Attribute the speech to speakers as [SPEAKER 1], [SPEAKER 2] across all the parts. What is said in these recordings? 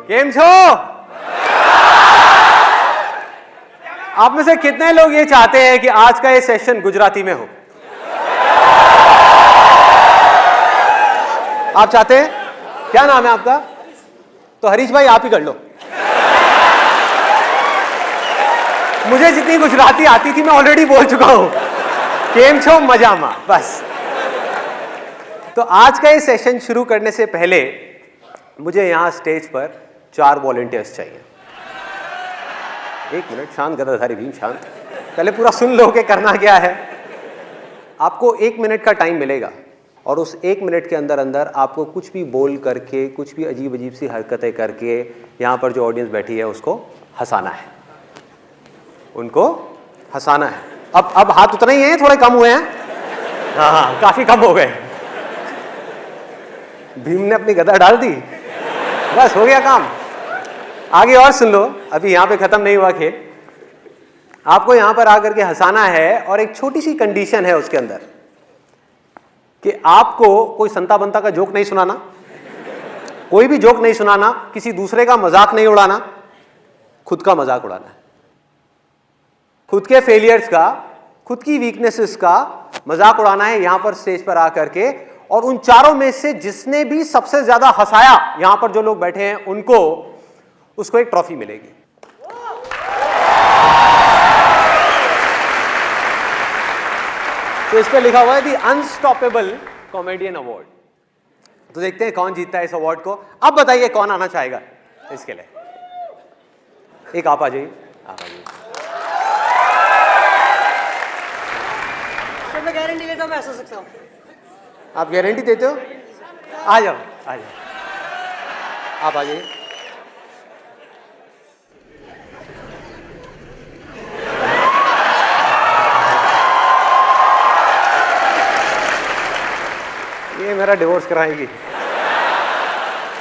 [SPEAKER 1] केम छो? आप में से कितने लोग ये चाहते हैं कि आज का ये सेशन गुजराती में हो? आप चाहते हैं? क्या नाम है आपका? तो हरीश भाई आप ही कर लो। मुझे जितनी गुजराती आती थी मैं ऑलरेडी बोल चुका हूं। केम छो मजामा, बस। तो आज का ये सेशन शुरू करने से पहले मुझे यहां स्टेज पर 4 वॉलंटियर्स चाहिए। एक मिनट, शांत गदाधारी भीम, शांत। पहले पूरा सुन लो कि करना क्या है। आपको 1 मिनट का टाइम मिलेगा और उस 1 मिनट के अंदर अंदर आपको कुछ भी बोल करके, कुछ भी अजीब अजीब सी हरकतें करके यहाँ पर जो ऑडियंस बैठी है उसको हंसाना है, उनको हंसाना है। अब हाथ उतना ही है, थोड़े कम हुए हैं। हाँ, काफी कम हो गए। भीम ने अपनी गदा डाल दी, बस हो गया काम। आगे और सुन लो, अभी यहाँ पे खत्म नहीं हुआ खेल। आपको यहाँ पर आकर के हंसाना है और एक छोटी सी कंडीशन है उसके अंदर कि आपको कोई संता बंता का जोक नहीं सुनाना, कोई भी जोक नहीं सुनाना, किसी दूसरे का मजाक नहीं उड़ाना, खुद का मजाक उड़ाना है। खुद के फेलियर्स का, खुद की वीकनेसेस का मजाक उड़ाना है यहां पर स्टेज पर आकर के। और उन चारों में से जिसने भी सबसे ज्यादा हंसाया, यहां पर जो लोग बैठे हैं उनको, उसको एक ट्रॉफी मिलेगी। तो इस पे लिखा हुआ है दी अनस्टॉपेबल कॉमेडियन अवार्ड। तो देखते हैं कौन जीतता है इस अवार्ड को। अब बताइए कौन आना चाहेगा इसके लिए? एक आप आ जाइए, आप आ जाइए।
[SPEAKER 2] मैं गारंटी लेता हूं मैं ऐसा सकता हूं।
[SPEAKER 1] आप गारंटी देते हो? आ जाओ, आ जाओ, आप आ जाइए। ये मेरा डिवोर्स कराएगी।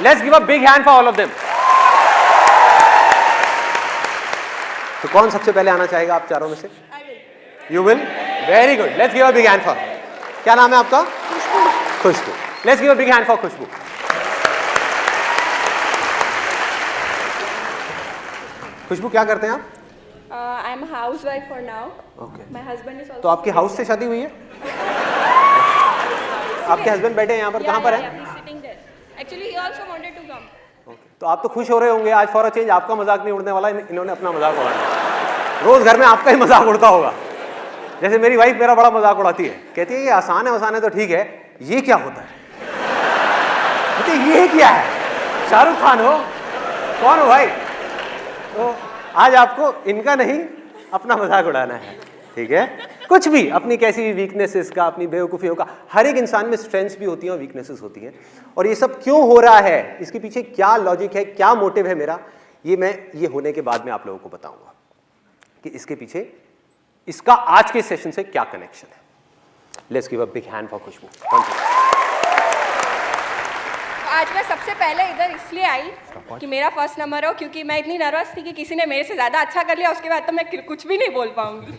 [SPEAKER 1] Let's give a big hand for all of them. तो कौन सबसे पहले आना चाहेगा आप चारों में से? You will? Very good, let's give a big hand for. क्या नाम है आपका? Khushboo. Let's give a big hand for Khushboo. Khushboo क्या करते हैं आप?
[SPEAKER 3] I am housewife for now.
[SPEAKER 1] Okay.
[SPEAKER 3] My husband is
[SPEAKER 1] तो आपकी हाउस से शादी हुई है? आपके हस्बैंड बैठे हैं यहाँ पर, कहाँ पर है?
[SPEAKER 3] Actually he also wanted to come.
[SPEAKER 1] तो आप तो खुश हो रहे होंगे आज। फॉर अ चेंज आपका मजाक नहीं उड़ने वाला, इन्होंने अपना मजाक उड़ाना। रोज घर में आपका ही मजाक उड़ता होगा। जैसे मेरी वाइफ मेरा बड़ा मजाक उड़ाती है, कहती है ये आसान है, आसान है तो ठीक है, ये क्या होता है? कहती है ये क्या है? शाहरुख खान हो? कौन हो भाई? तो आज आपको इनका नहीं अपना मजाक उड़ाना है, ठीक है? कुछ भी, अपनी कैसी भी वीकनेसेस का, अपनी बेवकूफ़ियों का। हर एक इंसान में स्ट्रेंथ्स भी होती हैं और वीकनेसेस होती हैं। और ये सब क्यों हो रहा है, इसके पीछे क्या लॉजिक है, क्या मोटिव है मेरा, ये होने के बाद में आप लोगों को बताऊंगा कि इसके पीछे इसका आज के सेशन से क्या कनेक्शन है। Let's give a big hand for Khushboo.
[SPEAKER 3] आज मैं सबसे पहले इधर इसलिए आई कि मेरा फर्स्ट नंबर हो, क्योंकि मैं इतनी नर्वस थी कि किसी ने मेरे से ज़्यादा अच्छा कर लिया, उसके बाद तो मैं कुछ भी नहीं बोल पाऊंगी।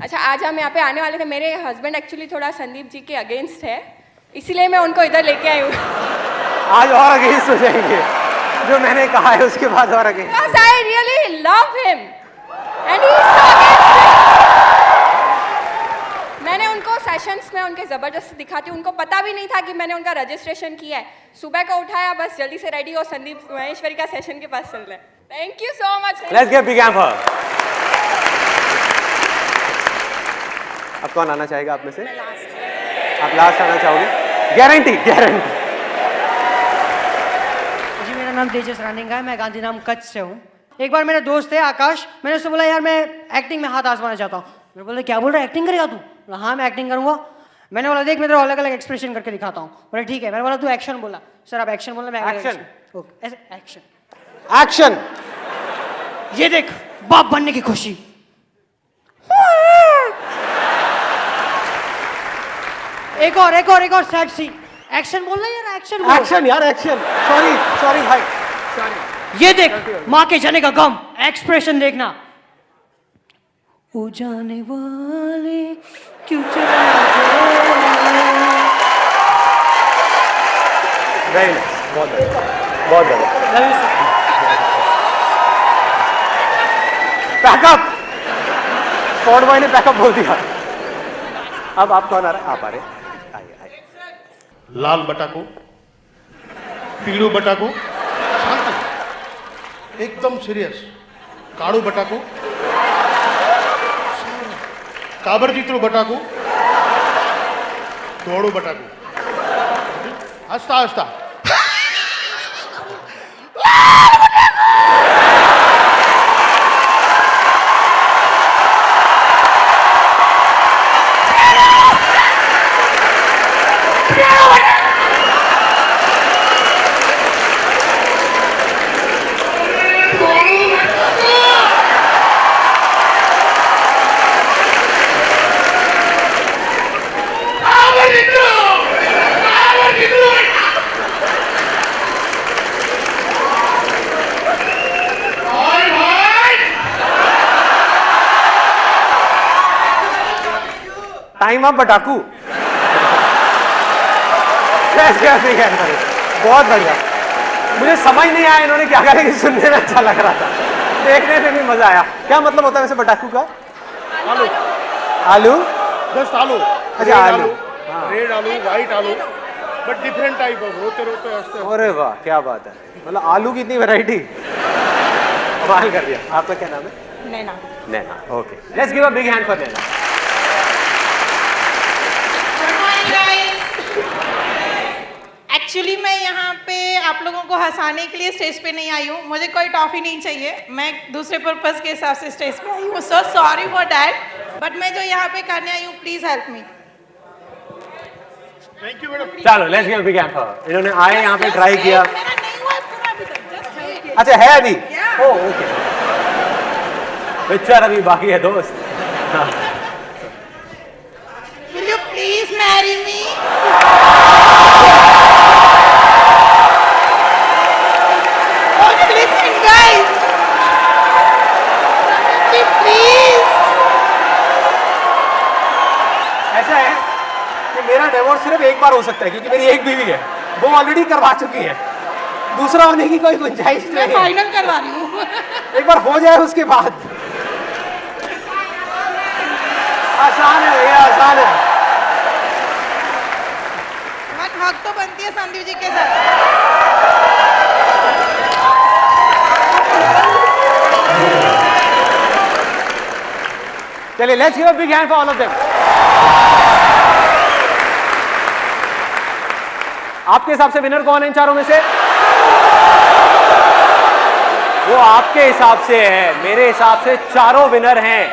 [SPEAKER 3] अच्छा, आज हम यहाँ पे आने वाले थे। मेरे हस्बैंड एक्चुअली थोड़ा संदीप जी के अगेंस्ट है, इसीलिए मैं उनको इधर लेके आई हूँ।
[SPEAKER 1] आज और अगेंस्ट हो जाएंगे, जो मैंने कहा है उसके बाद और against.
[SPEAKER 3] Because I really love him and he is so against it. मैंने उनको सेशंस में उनके ज़बरदस्ती दिखाती हूँ। उनको पता भी नहीं था कि मैंने उनका रजिस्ट्रेशन किया है। सुबह को उठाया, बस जल्दी से रेडी हो, संदीप महेश्वरी का सेशन के पास चल रहे हैं। Thank you so much.
[SPEAKER 1] Let's give big hand for. अब कौन आना चाहेगा आप में से? आप लास्ट आना चाहोगे? Guarantee, guarantee.
[SPEAKER 2] जी, मेरा नाम तेजस रानिंगा है, मैं गांधीधाम कच्छ से हूँ। एक बार मेरे दोस्त है आकाश, मैंने उससे बोला यार मैं एक्टिंग में हाथ आजमाना चाहता हूँ। मैं बोला क्या बोल रहा है, एक्टिंग करेगा तू? बोला हाँ मैं एक्टिंग करूँगा। मैंने बोला देख मैं तेरे अलग अलग एक्सप्रेशन करके दिखाता हूँ। बोला ठीक है। मैंने बोला तू एक्शन बोला। सर आप एक्शन बोलना, मैं
[SPEAKER 1] एक्शन।
[SPEAKER 2] ओके, ऐसे एक्शन।
[SPEAKER 1] एक्शन।
[SPEAKER 2] ये देख बाप बनने की खुशी। एक और सैड सीन। एक्शन बोलना यार, एक्शन बोल।
[SPEAKER 1] एक्शन यार, एक्शन। सॉरी भाई, सॉरी।
[SPEAKER 2] ये देख माँ के जाने का गम, एक्सप्रेशन देखना। ओ जाने वाले क्यों चले गए।
[SPEAKER 1] वेरी नाइस, बहुत बढ़िया। बहुत बढ़िया।
[SPEAKER 2] Love you sir.
[SPEAKER 1] Pack up, spot boy ने पैकअप बोल दिया। अब आप कौन आ रहा है? आप आ रहे हैं, आइए आइए।
[SPEAKER 4] लाल बटाको, पीड़ू बटाको, शांति, एकदम सीरियस, काळू बटाको, काबरचित्रू बटाको, धोळू बटाको, हसता हसता
[SPEAKER 1] टाइम अप बटाकू। बहुत बढ़िया। मुझे समझ नहीं आया इन्होंने क्या कहा, लेकिन सुनने में अच्छा लग रहा था, देखने में भी मजा आया। क्या मतलब होता है वैसे बटाकू का?
[SPEAKER 4] आलू,
[SPEAKER 1] आलू,
[SPEAKER 4] जस्ट आलू,
[SPEAKER 1] अच्छा, आलू।
[SPEAKER 4] रेड आलू, व्हाइट आलू, बट डिफरेंट टाइप ऑफ रोते रोते हंसते।
[SPEAKER 1] अरे वाह क्या बात है, मतलब आलू की इतनी वैरायटी, कमाल कर दिया। आपका क्या नाम है?
[SPEAKER 3] Naina.
[SPEAKER 1] Naina, okay, let's give a big hand for Naina.
[SPEAKER 5] Actually मैं यहाँ पे आप लोगों को हंसाने के लिए स्टेज पे नहीं आई हूँ, मुझे कोई टॉफी नहीं चाहिए, मैं दूसरे पर्पस के हिसाब से स्टेज पे आई हूँ, so sorry for that, but मैं जो यहाँ पे करने आई हूँ, please help me.
[SPEAKER 4] Thank you madam.
[SPEAKER 1] चलो let's give a big hand for. इन्होंने आए यहाँ पे ट्राई किया।
[SPEAKER 5] मेरा नहीं हुआ पूरा अभी तक, just wait।
[SPEAKER 1] अच्छा है अभी? ओह ओके, पिक्चर अभी बाकी है दोस्त।
[SPEAKER 5] Will you please marry me? Oh, listen guys, please।
[SPEAKER 1] ऐसा है कि मेरा डिवोर्स सिर्फ एक बार हो सकता है, क्योंकि मेरी एक बीवी है, वो ऑलरेडी करवा चुकी है, दूसरा होने की कोई गुंजाइश
[SPEAKER 5] मैं
[SPEAKER 1] नहीं है।
[SPEAKER 5] फाइनल करवा रही हूँ।
[SPEAKER 1] एक बार हो जाए उसके बाद। आसान है भैया, आसान है।
[SPEAKER 5] बट हक तो बनती है संदीप जी के साथ।
[SPEAKER 1] चलिए let's give a big hand for all of them. आपके हिसाब से विनर कौन है इन चारों में से? वो आपके हिसाब से है, मेरे हिसाब से चारों विनर हैं,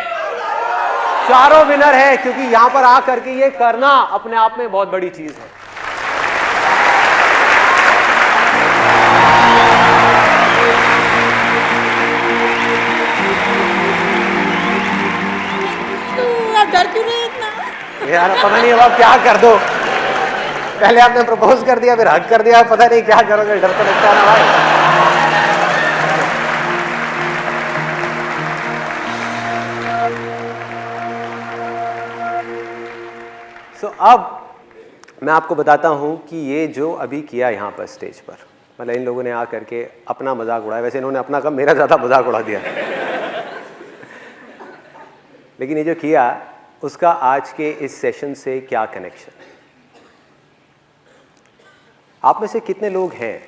[SPEAKER 1] चारों विनर है, क्योंकि यहां पर आकर के ये करना अपने आप में बहुत बड़ी चीज है।
[SPEAKER 5] आप डर क्यों रहे इतना?
[SPEAKER 1] यार पता नहीं अब आप क्या कर दो, पहले आपने प्रपोज कर दिया, फिर हक कर दिया, पता नहीं क्या करोगे, डर तो लगता है ना भाई। अब मैं आपको बताता हूं कि ये जो अभी किया यहाँ पर स्टेज पर, मतलब इन लोगों ने आकर के अपना मजाक उड़ाया। वैसे इन्होंने अपना कम, मेरा ज़्यादा मजाक उड़ा दिया लेकिन ये जो किया उसका आज के इस सेशन से क्या कनेक्शन? आप में से कितने लोग हैं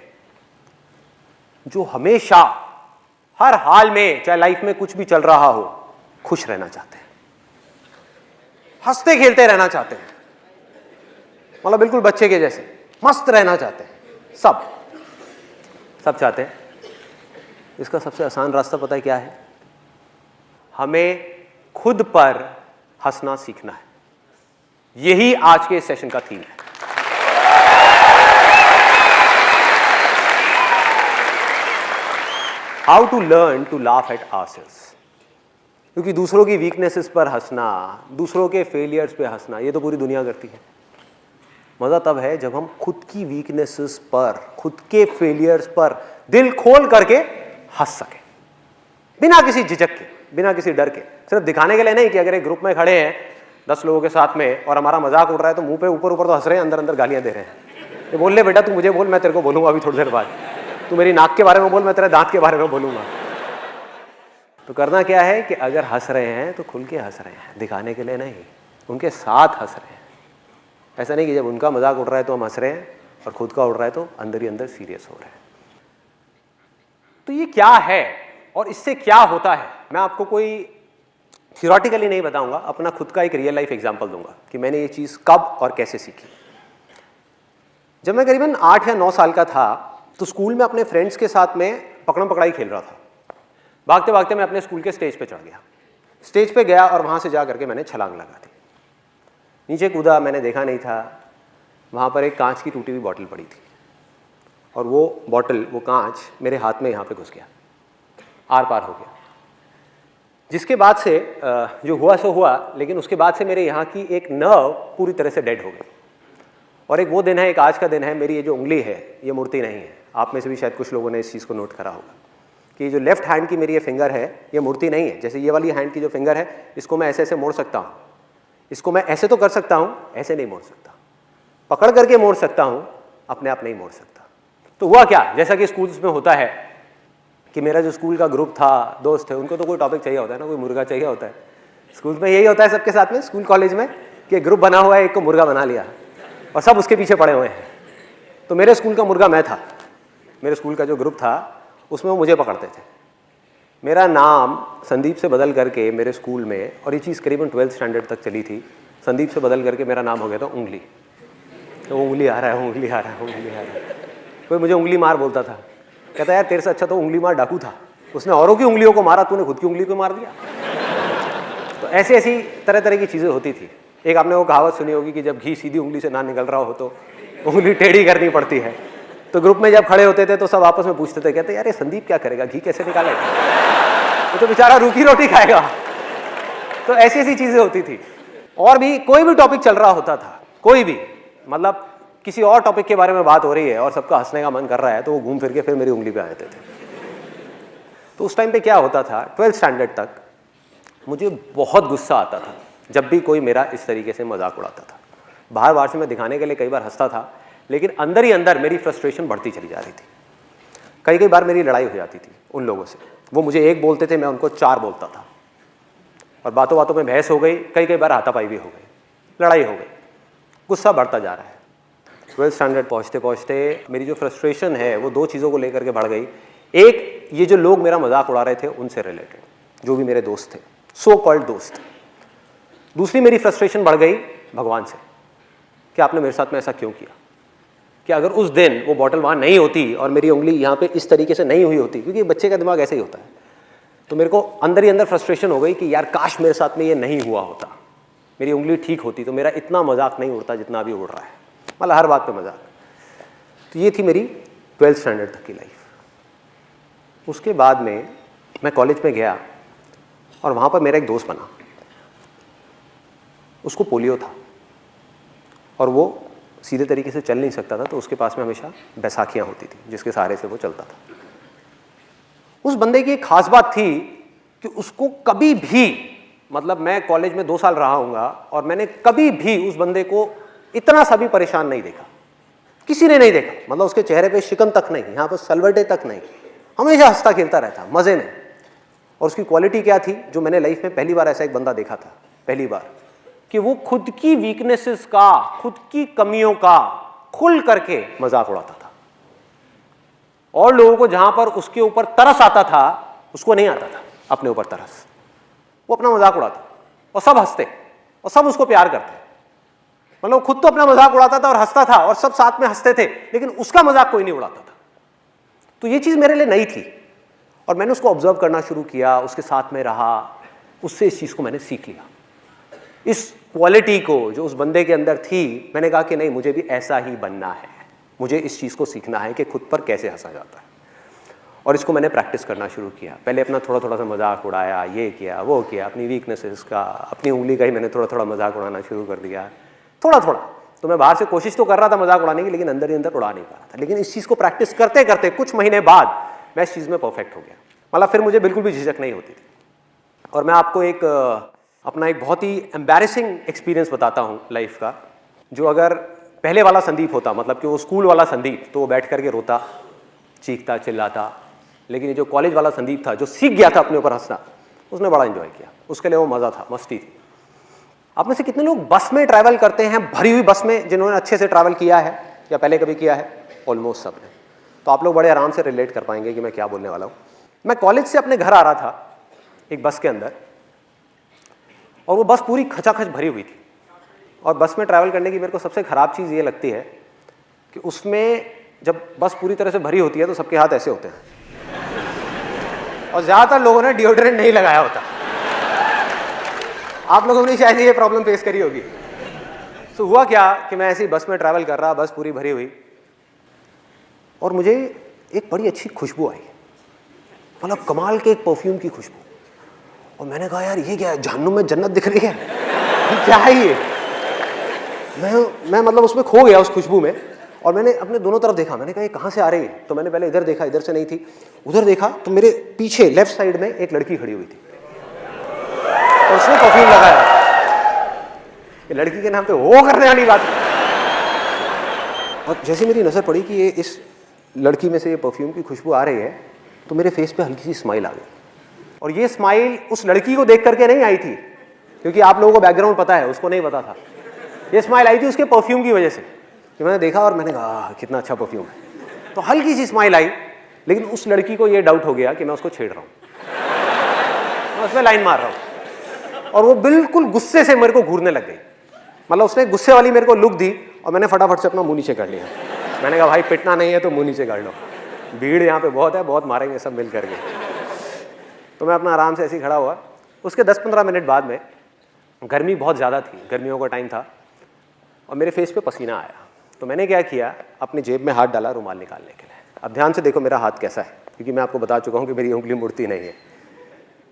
[SPEAKER 1] जो हमेशा हर हाल में, चाहे लाइफ में कुछ भी चल रहा हो, खुश रहना चाहते हैं, हंसते खेलते रहना चाहते हैं, मतलब बिल्कुल बच्चे के जैसे मस्त रहना चाहते हैं? सब चाहते हैं। इसका सबसे आसान रास्ता पता है क्या है? हमें खुद पर हंसना सीखना है। यही आज के सेशन का थीम है। How to learn to laugh at ourselves. क्योंकि दूसरों की वीकनेसेस पर हंसना, दूसरों के फेलियर्स पे हंसना, ये तो पूरी दुनिया करती है। मजा तब है जब हम खुद की वीकनेसेस पर, खुद के फेलियर्स पर दिल खोल करके हंस सके, बिना किसी झिझक के, बिना किसी डर के। सिर्फ दिखाने के लिए नहीं कि अगर एक ग्रुप में खड़े हैं 10 लोगों के साथ में और हमारा मजाक उड़ रहा है तो मुंह पे ऊपर ऊपर तो हंस रहे हैं, अंदर अंदर गालियां दे रहे हैं। ये बोल ले बेटा, तू मुझे बोल, मैं तेरे को बोलूंगा अभी थोड़ी देर बाद। तू मेरी नाक के बारे में बोल, मैं तेरे दांत के बारे में बोलूँगा। तो करना क्या है कि अगर हंस रहे हैं तो खुल के हंस रहे हैं, दिखाने के लिए नहीं, उनके साथ हंस रहे हैं। ऐसा नहीं कि जब उनका मजाक उड़ रहा है तो हम हंस रहे हैं और खुद का उड़ रहा है तो अंदर ही अंदर सीरियस हो रहे हैं। तो ये क्या है और इससे क्या होता है, मैं आपको कोई थियोरेटिकली नहीं बताऊंगा, अपना खुद का एक रियल लाइफ एग्जांपल दूंगा कि मैंने ये चीज़ कब और कैसे सीखी। जब मैं करीबन 8 या 9 साल का था तो स्कूल में अपने फ्रेंड्स के साथ में पकड़म पकड़ाई खेल रहा था। भागते भागते मैं अपने स्कूल के स्टेज पे चढ़ गया। स्टेज पे गया और वहाँ से जा करके मैंने छलांग लगा दी। नीचे कूदा, मैंने देखा नहीं था, वहाँ पर एक कांच की टूटी हुई बॉटल पड़ी थी और वो बॉटल, वो कांच मेरे हाथ में यहाँ पे घुस गया, आर पार हो गया। जिसके बाद से जो हुआ सो हुआ, लेकिन उसके बाद से मेरे यहाँ की एक नर्व पूरी तरह से डेड हो गई। और एक वो दिन है, एक आज का दिन है, मेरी ये जो उंगली है ये मूर्ति नहीं है। आप में से भी शायद कुछ लोगों ने इस चीज़ को नोट करा होगा कि जो लेफ्ट हैंड की मेरी ये फिंगर है ये मूर्ति नहीं है। जैसे ये वाली हैंड की जो फिंगर है इसको मैं ऐसे ऐसे मोड़ सकता हूँ, इसको मैं ऐसे तो कर सकता हूँ, ऐसे नहीं मोड़ सकता। पकड़ करके मोड़ सकता हूँ, अपने आप नहीं मोड़ सकता। तो हुआ क्या, जैसा कि स्कूल्स में होता है कि मेरा जो स्कूल का ग्रुप था, दोस्त थे, उनको तो कोई टॉपिक चाहिए होता है ना, कोई मुर्गा चाहिए होता है। स्कूल में यही होता है सबके साथ में, स्कूल कॉलेज में, कि ग्रुप बना हुआ है, एक को मुर्गा बना लिया और सब उसके पीछे पड़े हुए हैं। तो मेरे स्कूल का मुर्गा मैं था। मेरे स्कूल का जो ग्रुप था उसमें वो मुझे पकड़ते थे। मेरा नाम संदीप से बदल करके मेरे स्कूल में, और ये चीज़ करीबन 12th स्टैंडर्ड तक चली थी, संदीप से बदल करके मेरा नाम हो गया था उंगली। तो उंगली आ रहा है, उंगली आ रहा है, उंगली आ रहा है। कोई मुझे उंगली मार बोलता था, कहता यार तेरे से अच्छा तो उंगली मार डाकू था, उसने औरों की उंगलियों को मारा, तूने खुद की उंगली को मार दिया। तो ऐसी ऐसी तरह तरह की चीज़ें होती थी। एक आपने वो कहावत सुनी होगी कि जब घी सीधी उंगली से ना निकल रहा हो तो उंगली टेढ़ी करनी पड़ती है। तो ग्रुप में जब खड़े होते थे तो सब आपस में पूछते थे, कहते यार ये संदीप क्या करेगा, घी कैसे निकालेगा, वो तो बेचारा रूखी रोटी खाएगा। तो ऐसी ऐसी चीज़ें होती थी। और भी कोई भी टॉपिक चल रहा होता था, कोई भी, मतलब किसी और टॉपिक के बारे में बात हो रही है और सबका हंसने का मन कर रहा है, तो वो घूम फिर के फिर मेरी उंगली पे आ जाते थे। तो उस टाइम पे क्या होता था, 12th स्टैंडर्ड तक मुझे बहुत गुस्सा आता था जब भी कोई मेरा इस तरीके से मजाक उड़ाता था। बाहर बाहर से मैं दिखाने के लिए कई बार हंसता था, लेकिन अंदर ही अंदर मेरी फ्रस्ट्रेशन बढ़ती चली जा रही थी। कई कई बार मेरी लड़ाई हो जाती थी उन लोगों से। वो मुझे एक बोलते थे, मैं उनको 4 बोलता था, और बातों बातों में बहस हो गई, कई कई बार हाथापाई भी हो गई, लड़ाई हो गई, गुस्सा बढ़ता जा रहा है। 12th स्टैंडर्ड पहुँचते पहुँचते मेरी जो फ्रस्ट्रेशन है वो 2 चीज़ों को लेकर के बढ़ गई। एक, ये जो लोग मेरा मजाक उड़ा रहे थे उनसे रिलेटेड, जो भी मेरे दोस्त थे, सो कॉल्ड दोस्त। दूसरी मेरी फ्रस्ट्रेशन बढ़ गई भगवान से, कि आपने मेरे साथ में ऐसा क्यों किया, कि अगर उस दिन वो बॉटल वहाँ नहीं होती और मेरी उंगली यहाँ पे इस तरीके से नहीं हुई होती, क्योंकि बच्चे का दिमाग ऐसे ही होता है, तो मेरे को अंदर ही अंदर फ्रस्ट्रेशन हो गई कि यार काश मेरे साथ में ये नहीं हुआ होता, मेरी उंगली ठीक होती तो मेरा इतना मजाक नहीं उड़ता जितना अभी उड़ रहा है, मतलब हर बात पे मजाक। तो ये थी मेरी 12th स्टैंडर्ड तक की लाइफ। उसके बाद में मैं कॉलेज में गया और वहाँ पर मेरा एक दोस्त बना, उसको पोलियो था और वो सीधे तरीके से चल नहीं सकता था, तो उसके पास में हमेशा बैसाखियाँ होती थी जिसके सहारे से वो चलता था। उस बंदे की एक खास बात थी कि उसको कभी भी, मतलब मैं कॉलेज में 2 साल रहा हूँगा और मैंने कभी भी उस बंदे को इतना सा भी परेशान नहीं देखा, किसी ने नहीं देखा, मतलब उसके चेहरे पे शिकन तक नहीं, यहाँ पर सलवटे तक नहीं, हमेशा हंसता खेलता रहता मज़े में। और उसकी क्वालिटी क्या थी, जो मैंने लाइफ में पहली बार ऐसा एक बंदा देखा था, पहली बार, कि वो खुद की वीकनेसेस का, खुद की कमियों का खुल करके मजाक उड़ाता था। और लोगों को जहां पर उसके ऊपर तरस आता था, उसको नहीं आता था अपने ऊपर तरस, वो अपना मजाक उड़ाता और सब हंसते और सब उसको प्यार करते। मतलब खुद तो अपना मजाक उड़ाता था और हंसता था और सब साथ में हंसते थे, लेकिन उसका मजाक कोई नहीं उड़ाता था। तो ये चीज़ मेरे लिए नई थी और मैंने उसको ऑब्जर्व करना शुरू किया, उसके साथ में रहा, उससे इस चीज़ को मैंने सीख लिया। इस क्वालिटी को जो उस बंदे के अंदर थी, मैंने कहा कि नहीं, मुझे भी ऐसा ही बनना है, मुझे इस चीज़ को सीखना है कि खुद पर कैसे हंसा जाता है। और इसको मैंने प्रैक्टिस करना शुरू किया। पहले अपना थोड़ा थोड़ा सा मजाक उड़ाया, ये किया वो किया, अपनी वीकनेसेस का, अपनी उंगली का ही मैंने थोड़ा थोड़ा मजाक उड़ाना शुरू कर दिया, थोड़ा थोड़ा। तो मैं बाहर से कोशिश तो कर रहा था मजाक उड़ाने की, लेकिन अंदर ही अंदर उड़ा नहीं पा रहा था। लेकिन इस चीज़ को प्रैक्टिस करते करते कुछ महीने बाद मैं इस चीज़ में परफेक्ट हो गया। मतलब फिर मुझे बिल्कुल भी झिझक नहीं होती थी। और मैं आपको एक अपना एक बहुत ही एम्बैरेसिंग एक्सपीरियंस बताता हूँ लाइफ का, जो अगर पहले वाला संदीप होता, मतलब कि वो स्कूल वाला संदीप, तो वो बैठ करके रोता, चीखता चिल्लाता। लेकिन ये जो कॉलेज वाला संदीप था, जो सीख गया था अपने ऊपर हंसना, उसने बड़ा एंजॉय किया, उसके लिए वो मज़ा था, मस्ती थी। आप में से कितने लोग बस में ट्रैवल करते हैं, भरी हुई बस में, जिन्होंने अच्छे से ट्रैवल किया है या पहले कभी किया है? ऑलमोस्ट सब ने। तो आप लोग बड़े आराम से रिलेट कर पाएंगे कि मैं क्या बोलने वाला हूँ। मैं कॉलेज से अपने घर आ रहा था एक बस के अंदर, और वो बस पूरी खचाखच भरी हुई थी। और बस में ट्रैवल करने की मेरे को सबसे ख़राब चीज़ ये लगती है कि उसमें जब बस पूरी तरह से भरी होती है तो सबके हाथ ऐसे होते हैं, और ज़्यादातर लोगों ने डिओड्रेंट नहीं लगाया होता। आप लोगों ने शायद ये प्रॉब्लम फेस करी होगी। तो हुआ क्या कि मैं ऐसी बस में ट्रैवल कर रहा, बस पूरी भरी हुई, और मुझे एक बड़ी अच्छी खुशबू आई, मतलब कमाल के एक परफ्यूम की खुशबू। और मैंने कहा यार ये क्या है, जहन्नुम में जन्नत दिख रही है, ये क्या है ये? मैं मतलब उसमें खो गया, उस खुशबू में। और मैंने अपने दोनों तरफ देखा, मैंने कहा ये कहाँ से आ रही है? तो मैंने पहले इधर देखा, इधर से नहीं थी। उधर देखा तो मेरे पीछे लेफ्ट साइड में एक लड़की खड़ी हुई थी, और उसने परफ्यूम लगाया। ये लड़की के नाम पे वो करने वाली बात। और जैसे मेरी नज़र पड़ी कि ये इस लड़की में से ये परफ्यूम की खुशबू आ रही है, तो मेरे फेस पे हल्की सी स्माइल आ गई। और ये स्माइल उस लड़की को देख करके नहीं आई थी, क्योंकि आप लोगों को बैकग्राउंड पता है, उसको नहीं पता था। ये स्माइल आई थी उसके परफ्यूम की वजह से, कि मैंने देखा और मैंने कहा कितना अच्छा परफ्यूम है। तो हल्की सी स्माइल आई, लेकिन उस लड़की को ये डाउट हो गया कि मैं उसको छेड़ रहा हूँ, मैं उसमें लाइन मार रहा हूँ। और वो बिल्कुल गुस्से से मेरे को घूरने लग गई, मतलब उसने गुस्से वाली मेरे को लुक दी, और मैंने फटाफट से अपना मुंह नीचे कर लिया। मैंने कहा भाई पिटना नहीं है तो मुंह नीचे कर लो, भीड़ यहाँ पे बहुत है, बहुत मारेंगे सब मिल करके। तो मैं अपना आराम से ऐसे ही खड़ा हुआ। उसके 10-15 मिनट बाद में, गर्मी बहुत ज़्यादा थी, गर्मियों का टाइम था, और मेरे फेस पे पसीना आया। तो मैंने क्या किया, अपनी जेब में हाथ डाला रुमाल निकालने के लिए। अब ध्यान से देखो मेरा हाथ कैसा है, क्योंकि मैं आपको बता चुका हूँ कि मेरी उंगली मुड़ती नहीं है।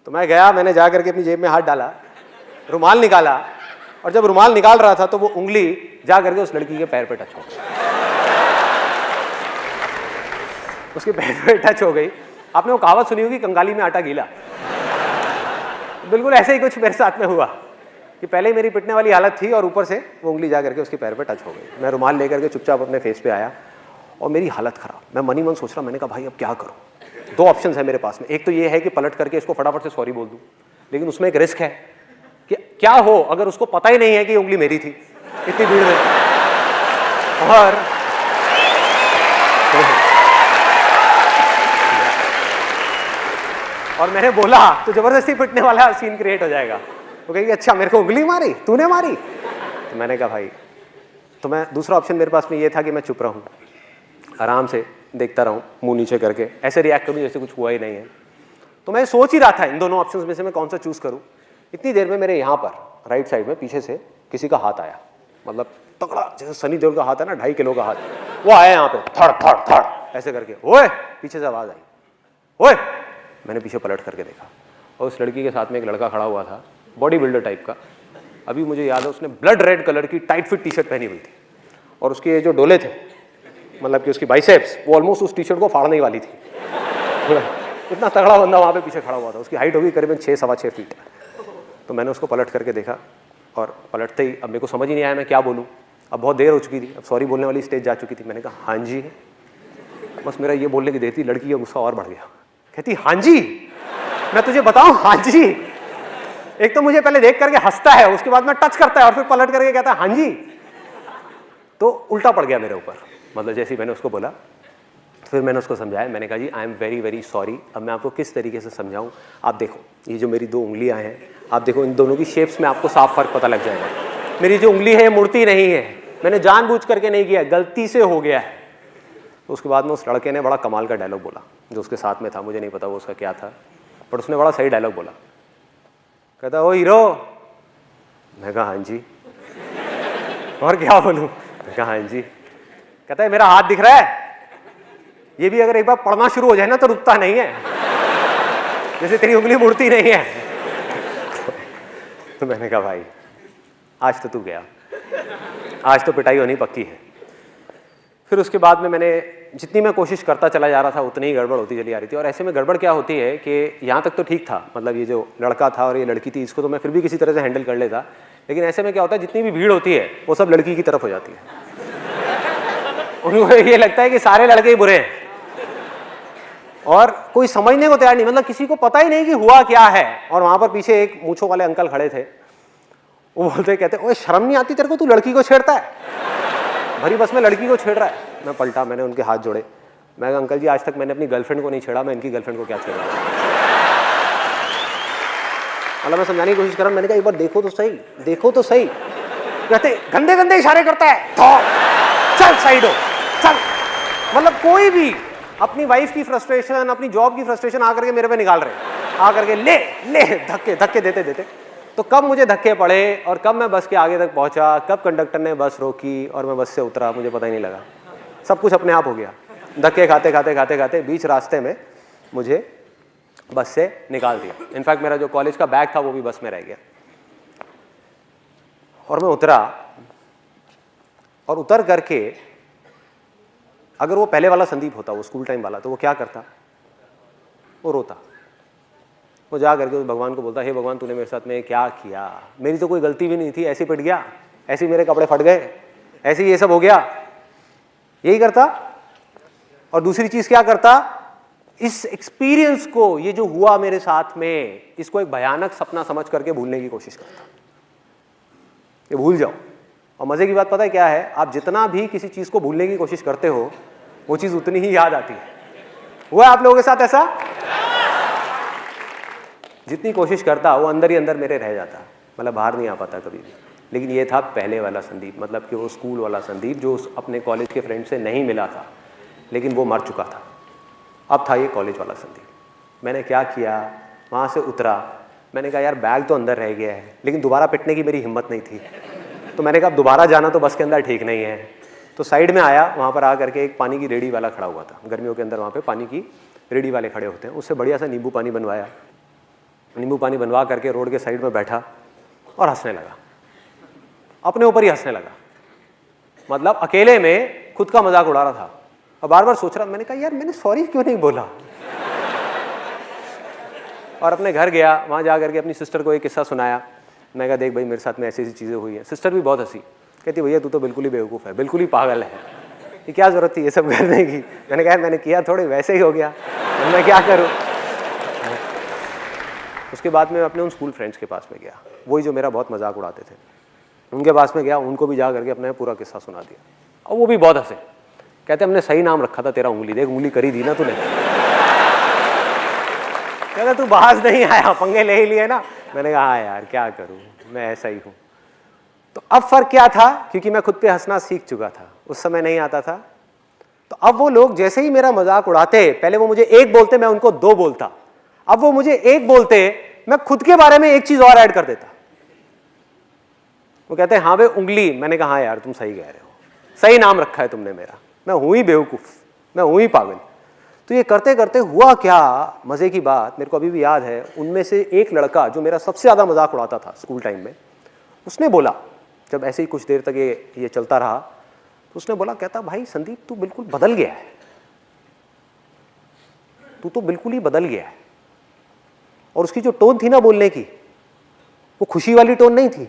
[SPEAKER 1] तो मैं गया, मैंने जा करके अपनी जेब में हाथ डाला, रुमाल निकाला, और जब रुमाल निकाल रहा था तो वो उंगली जा करके उस लड़की के पैर पे टच हो गई। उसके पैर पे टच हो गई। आपने वो कहावत सुनी होगी, कंगाली में आटा गीला। बिल्कुल ऐसे ही कुछ मेरे साथ में हुआ कि पहले ही मेरी पिटने वाली हालत थी, और ऊपर से वो उंगली जा करके उसके पैर पे टच हो गई। मैं रुमाल लेकर के चुपचाप अपने फेस पे आया, और मेरी हालत खराब। मैं मन ही मन सोच रहा, मैंने कहा भाई अब क्या करूँ? 2 ऑप्शन है मेरे पास में। एक तो ये है कि पलट करके इसको फटाफट से सॉरी बोल दूँ, लेकिन उसमें एक रिस्क है कि क्या हो अगर उसको पता ही नहीं है कि उंगली मेरी थी इतनी भीड़ में। और मैंने बोला तो जबरदस्ती पिटने वाला सीन क्रिएट हो जाएगा। वो कहेगी अच्छा मेरे को उंगली मारी, तूने मारी? तो मैंने कहा भाई, तो मैं दूसरा ऑप्शन मेरे पास में ये था कि मैं चुप रहूं, आराम से देखता रहूं, मुंह नीचे करके ऐसे रिएक्ट करूं जैसे कुछ हुआ ही नहीं है। तो मैं सोच ही रहा था इन दोनों ऑप्शंस में से मैं कौन सा चूज करूं। इतनी देर में मेरे यहाँ पर राइट साइड में पीछे से किसी का हाथ आया, मतलब तगड़ा, जैसे सनी देओल का हाथ है ना, 2.5 किलो का हाथ, वो आया यहाँ पे, थड़ थड़ थड़ ऐसे करके। ओए, पीछे से आवाज आई, ओए। मैंने पीछे पलट करके देखा, और उस लड़की के साथ में एक लड़का खड़ा हुआ था, बॉडी बिल्डर टाइप का। अभी मुझे याद है उसने ब्लड रेड कलर की टाइट फिट टी शर्ट पहनी हुई थी, और उसके जो डोले थे, मतलब कि उसकी बाइसेप्स, वो ऑलमोस्ट उस टी शर्ट को फाड़ने वाली थी। इतना तगड़ा बंदा वहाँ पे पीछे खड़ा हुआ था। उसकी हाइट होगी करीबन 6-6.25 फीट। तो मैंने उसको पलट करके देखा, और पलटते ही अब मेरे को समझ ही नहीं आया मैं क्या बोलूँ। अब बहुत देर हो चुकी थी, अब सॉरी बोलने वाली स्टेज जा चुकी थी। मैंने कहा हाँ जी। बस मेरा ये बोलने की देर थी, लड़की का गुस्सा और बढ़ गया। कहती हाँ जी, मैं तुझे बताऊं हाँ जी। एक तो मुझे पहले देख करके हंसता है, उसके बाद में टच करता है, और फिर पलट करके कहता है हाँ जी। तो उल्टा पड़ गया मेरे ऊपर, मतलब जैसे ही मैंने उसको बोला। फिर मैंने उसको समझाया, मैंने कहा ji I am very very sorry. अब मैं आपको किस तरीके से समझाऊं, आप देखो ये जो मेरी 2 उंगलियां हैं, आप देखो इन दोनों की शेप्स में आपको साफ फर्क पता लग जाएगा। मेरी जो उंगली है ये मुड़ती नहीं है, मैंने जानबूझ करके नहीं किया, गलती से हो गया है। तो उसके बाद में उस लड़के ने बड़ा कमाल का डायलॉग बोला, जो उसके साथ में था, मुझे नहीं पता वो उसका क्या था, बट उसने बड़ा सही डायलॉग बोला। कहता ओ हीरो। मैं कहा हाँ जी। और क्या बोलूं? मैं कहा हाँ जी। कहता है मेरा हाथ दिख रहा है, ये भी अगर एक बार पढ़ना शुरू हो जाए ना तो रुकता नहीं है, जैसे तेरी उंगली मुड़ती नहीं है। तो मैंने कहा भाई आज तो तू गया, आज तो पिटाई होनी पक्की है। फिर उसके बाद में मैंने जितनी मैं कोशिश करता चला जा रहा था उतनी ही गड़बड़ होती चली आ रही थी। और ऐसे में गड़बड़ क्या होती है कि यहाँ तक तो ठीक था, मतलब ये जो लड़का था और ये लड़की थी, इसको तो मैं फिर भी किसी तरह से हैंडल कर लेता। लेकिन ऐसे में क्या होता है, जितनी भी भीड़ होती है वो सब लड़की की तरफ हो जाती है। उनको ये लगता है कि सारे लड़के ही बुरे हैं, और कोई समझने को तैयार नहीं, मतलब किसी को पता ही नहीं कि हुआ क्या है। और वहां पर पीछे एक मूंछों वाले अंकल खड़े थे, वो बोलते कहते ओए शर्म नहीं आती तेरे को, तू लड़की को छेड़ता है, भरी बस में लड़की को छेड़ रहा है। मैं पलटा, मैंने उनके हाथ जोड़े, मैं कहा अंकल जी आज तक मैंने अपनी गर्लफ्रेंड को नहीं छेड़ा, मैं इनकी गर्लफ्रेंड को क्या छेड़ा। मतलब मैं समझाने की कोशिश कर रहा हूं, मैंने कहा एक बार देखो तो सही, देखो तो सही। कहते गंदे गंदे इशारे करता है, चल साइड हो चल। मतलब कोई भी अपनी वाइफ की फ्रस्ट्रेशन, अपनी जॉब की फ्रस्ट्रेशन आकर के मेरे पे निकाल रहे हैं, आकर के ले ले धक्के धक्के देते देते। तो कब मुझे धक्के पड़े और कब मैं बस के आगे तक पहुंचा, कब कंडक्टर ने बस रोकी और मैं बस से उतरा, मुझे पता ही नहीं लगा। सब कुछ अपने आप हो गया, धक्के खाते खाते खाते खाते बीच रास्ते में मुझे बस से निकाल दिया। इनफैक्ट मेरा जो कॉलेज का बैग था वो भी बस में रह गया। और मैं उतरा, और उतर करके अगर वो पहले वाला संदीप होता, वो स्कूल टाइम वाला, तो वो क्या करता, वो रोता, वो जा करके उस भगवान को बोलता, हे भगवान तूने मेरे साथ में क्या किया, मेरी तो कोई गलती भी नहीं थी, ऐसे पिट गया, ऐसे मेरे कपड़े फट गए, ऐसे ये सब हो गया, यही करता। और दूसरी चीज क्या करता, इस एक्सपीरियंस को, ये जो हुआ मेरे साथ में, इसको एक भयानक सपना समझ करके भूलने की कोशिश करता, ये भूल जाओ। और मजे की बात पता है क्या है, आप जितना भी किसी चीज को भूलने की कोशिश करते हो वो चीज उतनी ही याद आती है। हुआ आप लोगों के साथ ऐसा? जितनी कोशिश करता वो अंदर ही अंदर मेरे रह जाता, मतलब बाहर नहीं आ पाता कभी भी। लेकिन ये था पहले वाला संदीप, मतलब कि वो स्कूल वाला संदीप जो अपने कॉलेज के फ्रेंड से नहीं मिला था, लेकिन वो मर चुका था। अब था ये कॉलेज वाला संदीप। मैंने क्या किया, वहाँ से उतरा, मैंने कहा यार बैग तो अंदर रह गया है, लेकिन दोबारा पिटने की मेरी हिम्मत नहीं थी। तो मैंने कहा दोबारा जाना तो बस के अंदर ठीक नहीं है। तो साइड में आया, वहाँ पर आ करके एक पानी की रेडी वाला खड़ा हुआ था, गर्मियों के अंदर वहाँ पे पानी की रेडी वाले खड़े होते हैं, उससे बढ़िया सा नींबू पानी बनवाया, नींबू पानी बनवा करके रोड के साइड में बैठा और हंसने लगा, अपने ऊपर ही हंसने लगा। मतलब अकेले में खुद का मजाक उड़ा रहा था और बार बार सोच रहा, मैंने कहा यार मैंने सॉरी क्यों नहीं बोला। और अपने घर गया, वहाँ जा करके अपनी सिस्टर को एक किस्सा सुनाया। मैं कहा देख भाई मेरे साथ में ऐसी ऐसी चीज़ें हुई हैं। सिस्टर भी बहुत हंसी, कहती भैया तू तो बिल्कुल ही बेवकूफ़ है, बिल्कुल ही पागल है, ये क्या ज़रूरत थी ये सब करने की। मैंने कहा मैंने किया थोड़े वैसे ही हो गया, मैं क्या करूँ। उसके बाद मैं अपने उन स्कूल फ्रेंड्स के पास में गया, वही जो मेरा बहुत मजाक उड़ाते थे, उनके पास में गया, उनको भी जा करके अपना पूरा किस्सा सुना दिया। और वो भी बहुत हंसे, कहते हमने सही नाम रखा था तेरा, उंगली देख उंगली करी दी ना तूने। कहते तू बाज नहीं आया, पंगे ले ही लिए ना। मैंने कहा हाँ यार क्या करूँ, मैं ऐसा ही हूँ। तो अब फर्क क्या था, क्योंकि मैं खुद पे हंसना सीख चुका था, उस समय नहीं आता था। तो अब वो लोग जैसे ही मेरा मजाक उड़ाते, पहले वो मुझे एक बोलते मैं उनको दो बोलता, अब वो मुझे एक बोलते मैं खुद के बारे में एक चीज और ऐड कर देता। वो कहते हैं हाँ भाई उंगली, मैंने कहा हाँ यार तुम सही कह रहे हो, सही नाम रखा है तुमने मेरा, मैं हूं ही बेवकूफ, मैं हूं ही पागल। तो ये करते करते हुआ क्या, मजे की बात मेरे को अभी भी याद है, उनमें से एक लड़का जो मेरा सबसे ज्यादा मजाक उड़ाता था स्कूल टाइम में, उसने बोला, जब ऐसे ही कुछ देर तक ये चलता रहा, तो उसने बोला, कहता भाई संदीप तू बिल्कुल बदल गया है, तू तो बिल्कुल ही बदल गया है। और उसकी जो टोन थी ना बोलने की, वो खुशी वाली टोन नहीं थी।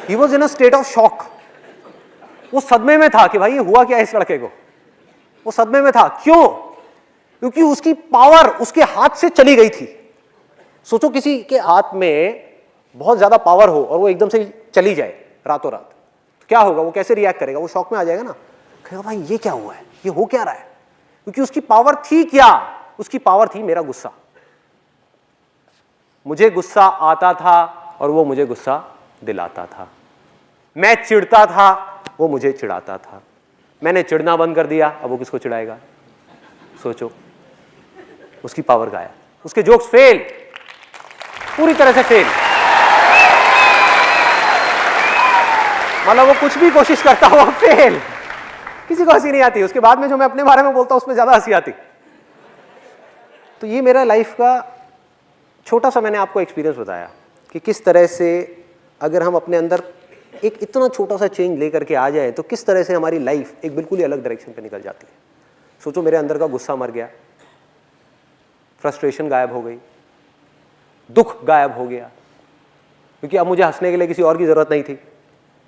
[SPEAKER 1] He was in a state of shock। वो सदमे में था कि भाई ये हुआ क्या इस लड़के को, वो सदमे में था। क्यों? क्योंकि उसकी पावर उसके हाथ से चली गई थी। सोचो किसी के हाथ में बहुत ज्यादा पावर हो और वो एकदम से चली जाए रातों रात, तो क्या होगा, वो कैसे रिएक्ट करेगा, वो शॉक में आ जाएगा ना, कहेगा भाई ये क्या हुआ है, ये हो क्या रहा है। क्योंकि उसकी पावर थी क्या, उसकी पावर थी मेरा गुस्सा। मुझे गुस्सा आता था और वो मुझे गुस्सा दिलाता था। मैं चिढ़ता था, वो मुझे चिढ़ाता था। मैंने चिढ़ना बंद कर दिया, अब वो किसको चिढ़ाएगा। सोचो, उसकी पावर गायब, उसके जोक्स फेल, पूरी तरह से फेल। मतलब वो कुछ भी कोशिश करता हुआ फेल, किसी को हंसी नहीं आती। उसके बाद में जो मैं अपने बारे में बोलता हूं उसमें ज्यादा हंसी आती। तो ये मेरा लाइफ का छोटा सा मैंने आपको एक्सपीरियंस बताया कि किस तरह से अगर हम अपने अंदर एक इतना छोटा सा चेंज लेकर के आ जाए तो किस तरह से हमारी लाइफ एक बिल्कुल ही अलग डायरेक्शन पे निकल जाती है। सोचो मेरे अंदर का गुस्सा मर गया, फ्रस्ट्रेशन गायब हो गई, दुख गायब हो गया, क्योंकि अब मुझे हंसने के लिए किसी और की जरूरत नहीं थी,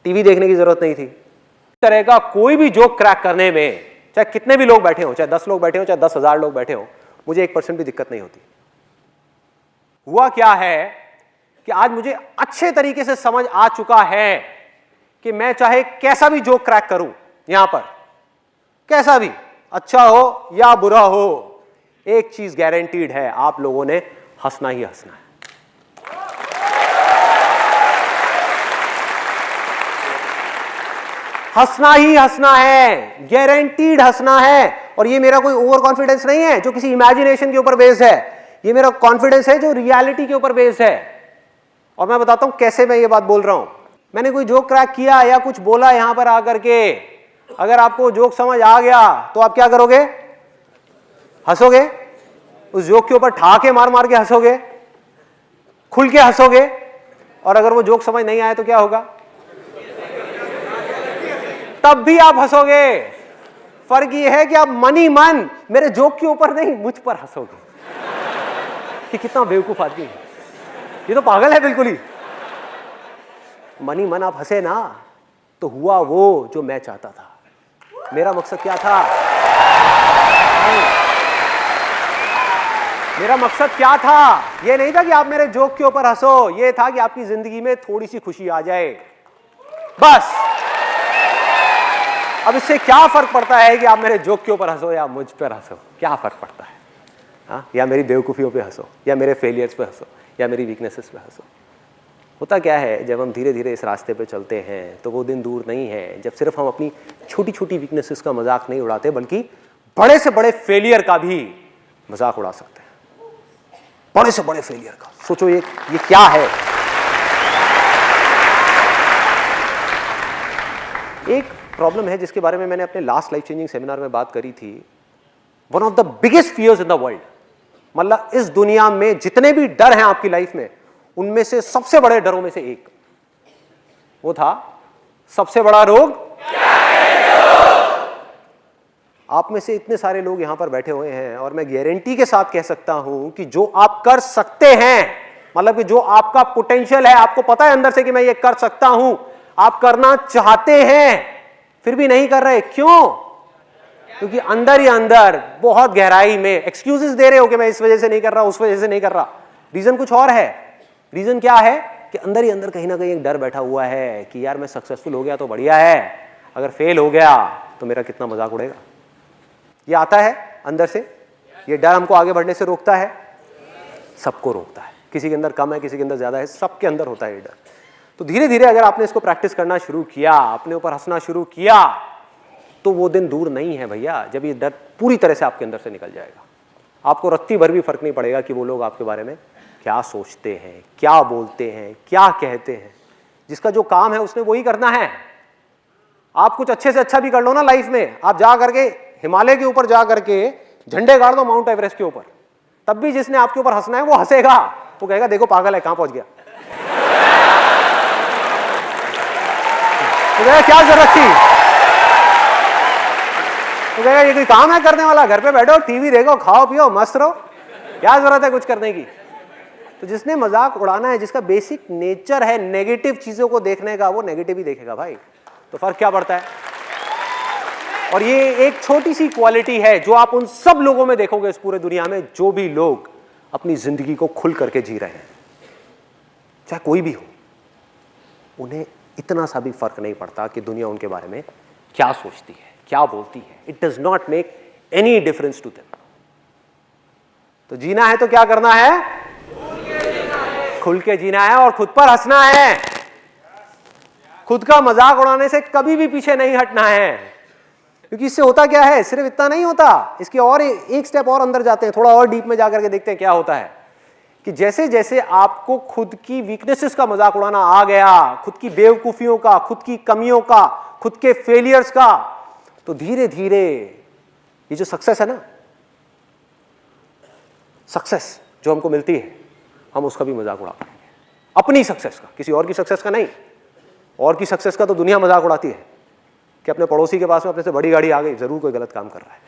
[SPEAKER 1] टीवी देखने की जरूरत नहीं थी। इस तरह का कोई भी जोक क्रैक करने में चाहे कितने भी लोग बैठे हो, चाहे 10 लोग बैठे हो, चाहे 10,000 लोग बैठे हो, मुझे 1% भी दिक्कत नहीं होती। हुआ क्या है कि आज मुझे अच्छे तरीके से समझ आ चुका है कि मैं चाहे कैसा भी जोक क्रैक करूं यहां पर, कैसा भी, अच्छा हो या बुरा हो, एक चीज गारंटीड है, आप लोगों ने हंसना ही हंसना है। हंसना ही हंसना है, गारंटीड हंसना है। और ये मेरा कोई ओवर कॉन्फिडेंस नहीं है जो किसी इमेजिनेशन के ऊपर बेस्ड है, ये मेरा कॉन्फिडेंस है जो रियलिटी के ऊपर बेस्ड है। और मैं बताता हूं कैसे मैं ये बात बोल रहा हूं। मैंने कोई जोक क्रैक किया या कुछ बोला यहां पर आकर के, अगर आपको जोक समझ आ गया तो आप क्या करोगे? हंसोगे, उस जोक के ऊपर ठाके मार मार के हंसोगे, खुल के हंसोगे। और अगर वो जोक समझ नहीं आया तो क्या होगा? तब भी आप हंसोगे। फर्क ये है कि आप मन ही मन मेरे जोक के ऊपर नहीं, मुझ पर हंसोगे कि कितना बेवकूफ आदमी है, ये तो पागल है बिल्कुल ही। मन ही मन आप हंसे ना, तो हुआ वो जो मैं चाहता था। मेरा मकसद क्या था? मेरा मकसद क्या था? ये नहीं था कि आप मेरे जोक के ऊपर हंसो, ये था कि आपकी जिंदगी में थोड़ी सी खुशी आ जाए, बस। अब इससे क्या फर्क पड़ता है कि आप मेरे जोक के ऊपर हंसो या मुझ पर हंसो? क्या फर्क पड़ता है? हाँ, या मेरी बेवकूफियों पे हंसो, या मेरे फेलियर्स पे हंसो, या मेरी वीकनेसेस पे हंसो। होता क्या है, जब हम धीरे धीरे इस रास्ते पे चलते हैं तो वो दिन दूर नहीं है जब सिर्फ हम अपनी छोटी छोटी वीकनेसेस का मजाक नहीं उड़ाते, बल्कि बड़े से बड़े फेलियर का भी मजाक उड़ा सकते हैं। बड़े से बड़े फेलियर का सोचो, ये क्या है? एक प्रॉब्लम है जिसके बारे में मैंने अपने लास्ट लाइफ चेंजिंग सेमिनार में बात करी थी। One of the biggest fears in the world, मतलब इस दुनिया में जितने भी डर हैं आपकी लाइफ में, उनमें से सबसे बड़े डरों में से एक वो था, सबसे बड़ा रोग क्या है? आप में से इतने सारे लोग यहां पर बैठे हुए हैं और मैं गारंटी के साथ कह सकता हूं कि जो आप कर सकते हैं, मतलब कि जो आपका पोटेंशियल है, आपको पता है अंदर से कि मैं ये कर सकता हूं, आप करना चाहते हैं फिर भी नहीं कर रहे। क्यों? क्योंकि अंदर ही अंदर बहुत गहराई में एक्सक्यूजेस दे रहे हो कि मैं इस वजह से नहीं कर रहा, उस वजह से नहीं कर रहा। रीजन कुछ और है। रीजन क्या है कि अंदर ही अंदर कहीं ना कहीं एक डर बैठा हुआ है कि यार मैं सक्सेसफुल हो गया तो बढ़िया है, अगर फेल हो गया तो मेरा कितना मजाक उड़ेगा। ये आता है अंदर से, ये डर हमको आगे बढ़ने से रोकता है, सबको रोकता है। किसी के अंदर कम है, किसी के अंदर ज्यादा है, सबके अंदर होता है ये डर। तो धीरे धीरे अगर आपने इसको प्रैक्टिस करना शुरू किया, अपने ऊपर हंसना शुरू किया, तो वो दिन दूर नहीं है भैया जब ये डर पूरी तरह से आपके अंदर से निकल जाएगा। आपको रत्ती भर भी फर्क नहीं पड़ेगा कि वो लोग आपके बारे में क्या सोचते हैं, क्या बोलते हैं, क्या कहते हैं। जिसका जो काम है उसने वही करना है। आप कुछ अच्छे से अच्छा भी कर लो ना लाइफ में, आप जा करके हिमालय के ऊपर जा करके झंडे गाड़ दो माउंट एवरेस्ट के ऊपर, तब भी जिसने आपके ऊपर हंसना है वो हंसेगा, वो कहेगा देखो पागल है, कहां पहुंच गया। तो क्या जरूरत थी? तो कहेगा ये कोई काम है करने वाला? घर पे बैठो, टीवी देखो, खाओ पियो, मस्त रहो, क्या जरूरत है कुछ करने की? तो जिसने मजाक उड़ाना है, जिसका बेसिक नेचर है नेगेटिव चीजों को देखने का, वो नेगेटिव ही देखेगा भाई। तो फर्क क्या पड़ता है? और ये एक छोटी सी क्वालिटी है जो आप उन सब लोगों में देखोगे इस पूरे दुनिया में, जो भी लोग अपनी जिंदगी को खुल करके जी रहे हैं, चाहे कोई भी हो, उन्हें इतना सा भी फर्क नहीं पड़ता कि दुनिया उनके बारे में क्या सोचती है, क्या बोलती है। It does not make any difference to them. तो जीना है तो क्या करना है? खुल के जीना है और खुद पर हंसना है। खुद का मजाक उड़ाने से कभी भी पीछे नहीं हटना है, क्योंकि इससे होता क्या है, सिर्फ इतना नहीं होता, इसके और एक स्टेप और अंदर जाते हैं, थोड़ा और डीप में जाकर के देखते हैं क्या होता है कि जैसे जैसे आपको खुद की वीकनेसेस का मजाक उड़ाना आ गया, खुद की बेवकूफियों का, खुद की कमियों का, खुद के फेलियर्स का, तो धीरे धीरे ये जो सक्सेस है ना, सक्सेस जो हमको मिलती है, हम उसका भी मजाक उड़ा पाएंगे। अपनी सक्सेस का, किसी और की सक्सेस का नहीं। और की सक्सेस का तो दुनिया मजाक उड़ाती है कि अपने पड़ोसी के पास में अपने से बड़ी गाड़ी आ गई, जरूर कोई गलत काम कर रहा है,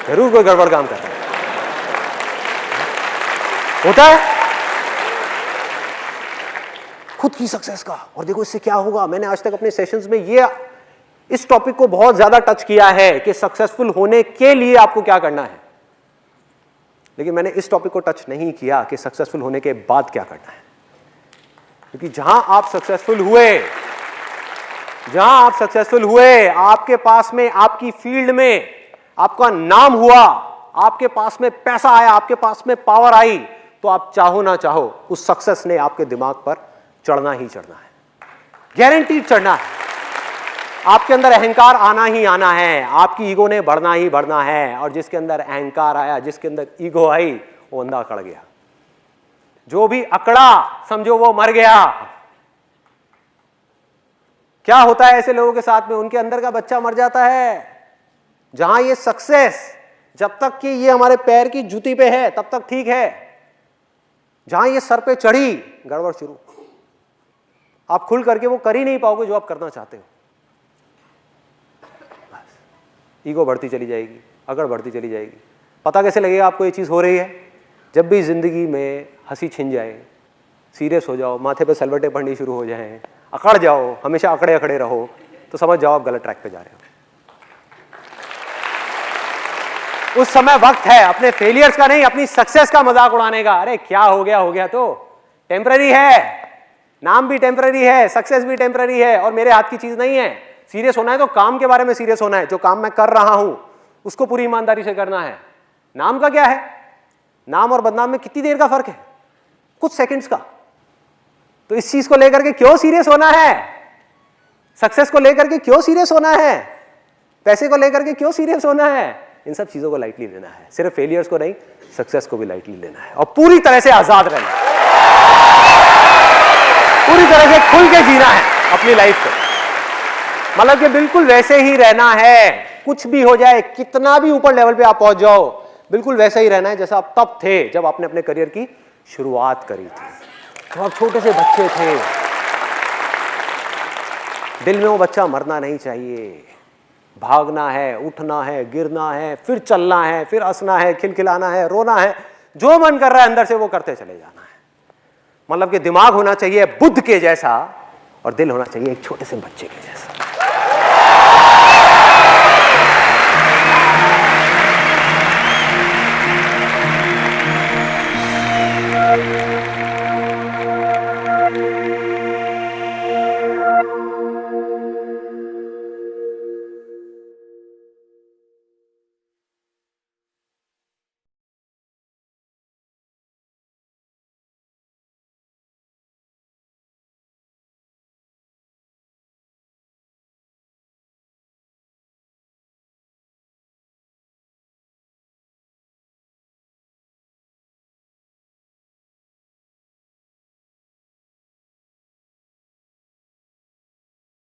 [SPEAKER 1] जरूर कोई गड़बड़ काम कर रहा है, होता है। खुद की सक्सेस का, और देखो इससे क्या होगा। मैंने आज तक अपने सेशंस में इस टॉपिक को बहुत ज्यादा टच किया है कि सक्सेसफुल होने के लिए आपको क्या करना है, लेकिन मैंने इस टॉपिक को टच नहीं किया कि सक्सेसफुल होने के बाद क्या करना है। क्योंकि जहां आप सक्सेसफुल हुए, आपके पास में, आपकी फील्ड में आपका नाम हुआ, आपके पास में पैसा आया, आपके पास में पावर आई, तो आप चाहो ना चाहो उस सक्सेस ने आपके दिमाग पर चढ़ना ही चढ़ना है, गारंटीड चढ़ना है। आपके अंदर अहंकार आना ही आना है, आपकी ईगो ने बढ़ना ही बढ़ना है, और जिसके अंदर अहंकार आया, जिसके अंदर ईगो आई, वो अंधा अकड़ गया। जो भी अकड़ा समझो वो मर गया। क्या होता है ऐसे लोगों के साथ में? उनके अंदर का बच्चा मर जाता है। जहां ये सक्सेस, जब तक कि ये हमारे पैर की जूती पे है तब तक ठीक है, जहां ये सर पे चढ़ी, गड़बड़ शुरू। आप खुल करके वो कर ही नहीं पाओगे जो आप करना चाहते हो। ईगो बढ़ती चली जाएगी, अकड़ बढ़ती चली जाएगी। पता कैसे लगेगा आपको ये चीज़ हो रही है? जब भी जिंदगी में हंसी छिन जाए, सीरियस हो जाओ, माथे पे सलवटें पड़नी शुरू हो जाएं, अकड़ जाओ, हमेशा अकड़े अकड़े रहो, तो समझ जाओ आप गलत ट्रैक पे जा रहे हो। उस समय वक्त है अपने फेलियर्स का नहीं, अपनी सक्सेस का मजाक उड़ाने का। अरे क्या हो गया तो टेम्पररी है, नाम भी टेम्पररी है, सक्सेस भी टेम्पररी है, और मेरे हाथ की चीज नहीं है। सीरियस होना है तो काम के बारे में सीरियस होना है। जो काम मैं कर रहा हूं उसको पूरी ईमानदारी से करना है। नाम का क्या है? नाम और बदनाम में कितनी देर का फर्क है? कुछ सेकंड्स का। तो इस चीज को लेकर के क्यों सीरियस होना है? सक्सेस को लेकर के क्यों सीरियस होना है? पैसे को लेकर के क्यों सीरियस होना है? इन सब चीजों को लाइटली लेना है। सिर्फ फेलियर्स को नहीं, सक्सेस को भी लाइटली लेना है, और पूरी तरह से आजाद रहना है, पूरी तरह से खुल के जीना है अपनी लाइफ को। मतलब कि बिल्कुल वैसे ही रहना है, कुछ भी हो जाए, कितना भी ऊपर लेवल पे आप पहुंच जाओ, बिल्कुल वैसा ही रहना है जैसा आप तब थे जब आपने अपने करियर की शुरुआत करी थी, जब आप छोटे से बच्चे थे। दिल में वो बच्चा मरना नहीं चाहिए। भागना है, उठना है, गिरना है, फिर चलना है, फिर हंसना है, खिलखिलाना है, रोना है, जो मन कर रहा है अंदर से वो करते चले जाना है। मतलब कि दिमाग होना चाहिए बुद्ध के जैसा, और दिल होना चाहिए एक छोटे से बच्चे के जैसा।